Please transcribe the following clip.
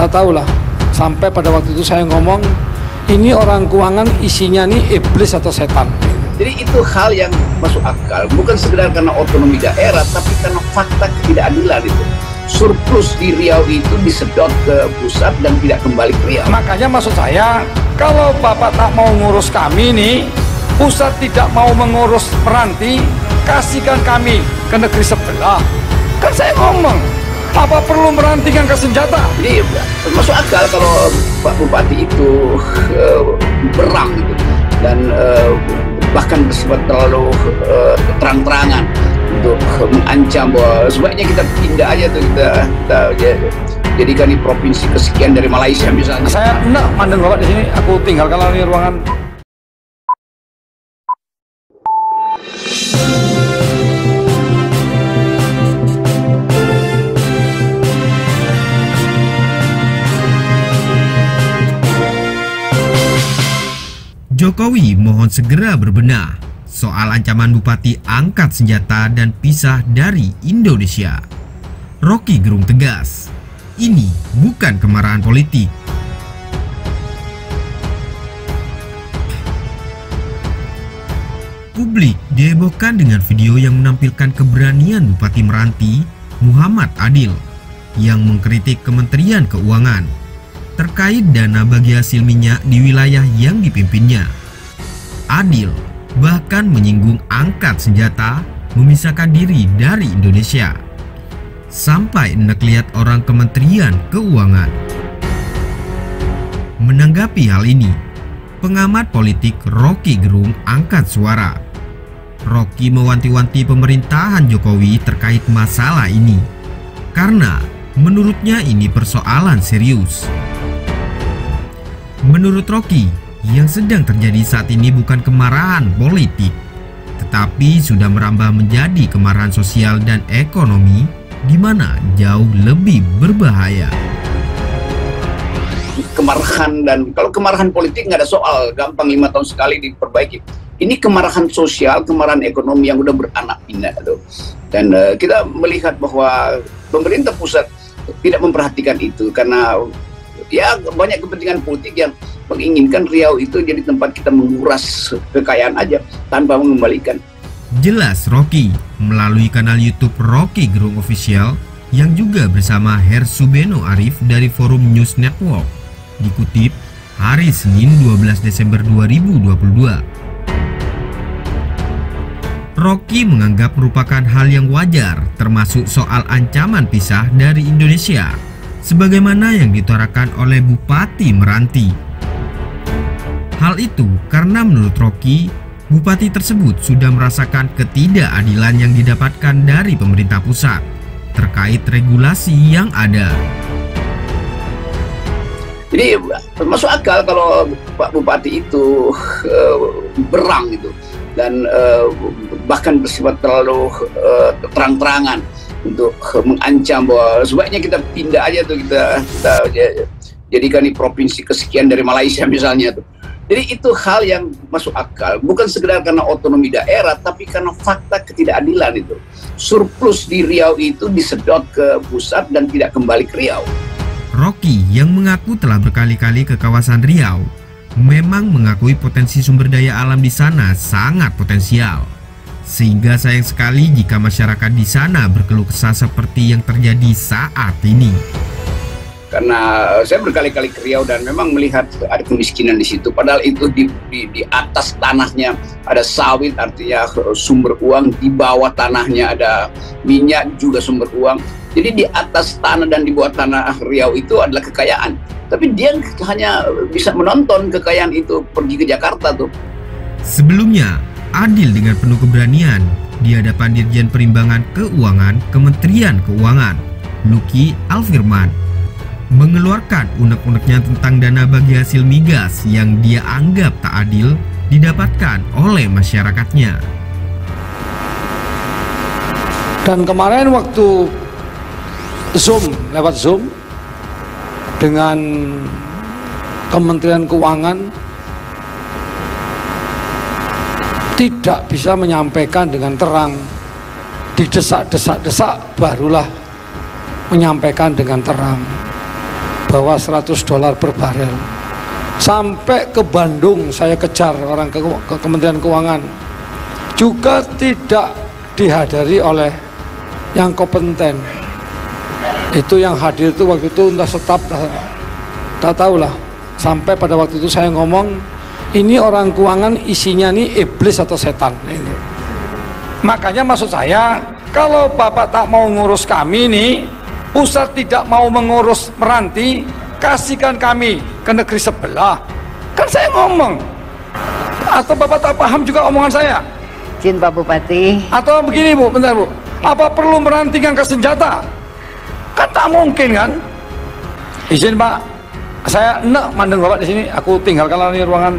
Anda tahu lah, sampai pada waktu itu saya ngomong, ini orang keuangan isinya nih iblis atau setan. Jadi itu hal yang masuk akal, bukan sekedar karena otonomi daerah, tapi karena fakta ketidakadilan itu. Surplus di Riau itu disedot ke pusat dan tidak kembali ke Riau. Makanya maksud saya, kalau Bapak tak mau ngurus kami nih, pusat tidak mau mengurus Meranti, kasihkan kami ke negeri sebelah. Kan saya ngomong, apa perlu Meranti ke senjata? Jadi masuk akal kalau Pak Bupati itu berang gitu, dan bahkan bersifat terlalu terang-terangan untuk mengancam bahwa sebaiknya kita pindah aja tuh, kita jadikan ini provinsi kesekian dari Malaysia misalnya. Saya enggak mandang Bapak di sini, aku tinggalkan lagi ruangan. Jokowi mohon segera berbenah soal ancaman Bupati angkat senjata dan pisah dari Indonesia. Rocky Gerung tegas, ini bukan kemarahan politik. Publik dihebohkan dengan video yang menampilkan keberanian Bupati Meranti, Muhammad Adil, yang mengkritik Kementerian Keuangan terkait dana bagi hasil minyak di wilayah yang dipimpinnya. Adil bahkan menyinggung angkat senjata, memisahkan diri dari Indonesia. Sampai hendak lihat orang Kementerian Keuangan. Menanggapi hal ini, pengamat politik Rocky Gerung angkat suara. Rocky mewanti-wanti pemerintahan Jokowi terkait masalah ini, karena menurutnya ini persoalan serius. Menurut Rocky, yang sedang terjadi saat ini bukan kemarahan politik, tetapi sudah merambah menjadi kemarahan sosial dan ekonomi, di mana jauh lebih berbahaya. Kemarahan, dan kalau kemarahan politik nggak ada soal, gampang 5 tahun sekali diperbaiki. Ini kemarahan sosial, kemarahan ekonomi yang udah beranak pinak tuh. Dan kita melihat bahwa pemerintah pusat tidak memperhatikan itu, karena ya banyak kepentingan politik yang menginginkan Riau itu jadi tempat kita menguras kekayaan aja tanpa mengembalikan. Jelas Rocky melalui kanal YouTube Rocky Gerung Official yang juga bersama Hersubeno Arif dari Forum News Network, dikutip hari Senin 12 Desember 2022. Rocky menganggap merupakan hal yang wajar, termasuk soal ancaman pisah dari Indonesia, sebagaimana yang diutarakan oleh Bupati Meranti. Hal itu karena menurut Rocky, Bupati tersebut sudah merasakan ketidakadilan yang didapatkan dari pemerintah pusat terkait regulasi yang ada. Jadi masuk akal kalau Pak Bupati itu berang gitu, dan bahkan bersifat terlalu terang-terangan untuk mengancam bahwa sebaiknya kita pindah aja tuh, kita jadikan ini provinsi kesekian dari Malaysia misalnya tuh. Jadi itu hal yang masuk akal, bukan sekedar karena otonomi daerah, tapi karena fakta ketidakadilan itu. Surplus di Riau itu disedot ke pusat dan tidak kembali ke Riau. Rocky yang mengaku telah berkali-kali ke kawasan Riau, memang mengakui potensi sumber daya alam di sana sangat potensial. Sehingga sayang sekali jika masyarakat di sana berkeluh kesah seperti yang terjadi saat ini. Karena saya berkali-kali ke Riau dan memang melihat ada kemiskinan di situ. Padahal itu di atas tanahnya ada sawit, artinya sumber uang. Di bawah tanahnya ada minyak, juga sumber uang. Jadi di atas tanah dan di bawah tanah Riau itu adalah kekayaan. Tapi dia hanya bisa menonton kekayaan itu pergi ke Jakarta tuh. Sebelumnya, Adil dengan penuh keberanian di hadapan Dirjen Perimbangan Keuangan Kementerian Keuangan, Luki Alfirman, mengeluarkan unek-uneknya tentang dana bagi hasil migas yang dia anggap tak adil didapatkan oleh masyarakatnya. Dan kemarin waktu lewat Zoom dengan Kementerian Keuangan, tidak bisa menyampaikan dengan terang, didesak-desak-desak barulah menyampaikan dengan terang. bawah $100 per barel. Sampai ke Bandung saya kejar orang ke Kementerian Keuangan, juga tidak dihadiri oleh yang kompeten. Itu yang hadir itu waktu itu entah staf, tak tahulah. Sampai pada waktu itu saya ngomong, ini orang keuangan isinya nih iblis atau setan. Makanya maksud saya, kalau Bapak tak mau ngurus kami nih, pusat tidak mau mengurus Meranti, kasihkan kami ke negeri sebelah. Kan saya ngomong. Atau Bapak tak paham juga omongan saya? Izin Pak Bupati. Atau begini Bu, bentar Bu, apa perlu Meranti ngangkat senjata? Kan tak mungkin kan? Izin Pak, saya enak mandang Bapak di sini, aku tinggalkan ruangan